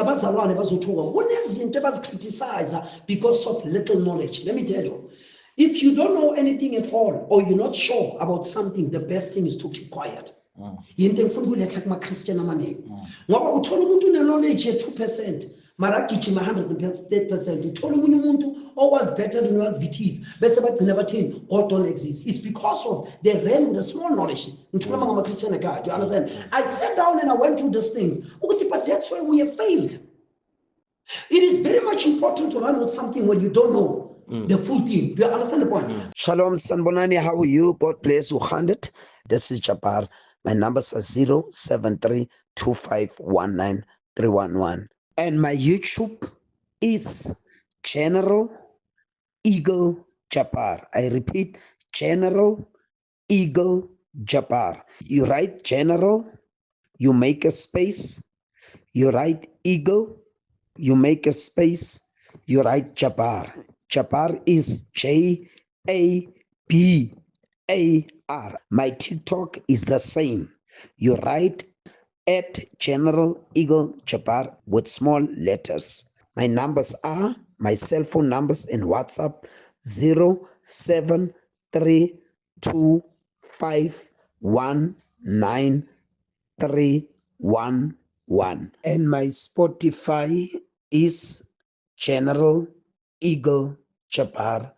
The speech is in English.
nabazalwane bazothuka kunezinto ebazicriticize because of little knowledge. Let me tell you, if you don't know anything at all or you're not sure about something, the best thing is to keep quiet. Yinto engifuna ukuletha kuma-Christian amaningi ngoba uthola umuntu une-knowledge ye-2% mara agijima 100%. Uthola omunye umuntu owas better than your VTs bese bagcina bathini God don't exist. It's because of they ran with a small knowledge. Ngithulama ngama-Christian ekhaya. Do you understand? I sat down and I went through these things ukuthi but that's why we have failed. It is very much important to run with something when you don't know the full thing. Do you understand the point? Shalom, Sanbonani. How are you? God bless you. 100. This is Jabbar. My numbers are 07325193111. And my YouTube is General Eagle Jabbar. I repeat, General Eagle Jabbar. You write General, you make a space, you write Eagle, you make a space, you write Jabbar. Jabbar is J-A-B-A-R. My TikTok is the same. You write at General Eagle Jabbar with small letters. My numbers are, my cell phone numbers in WhatsApp, 07325193111. And my Spotify is General Eagle Jabbar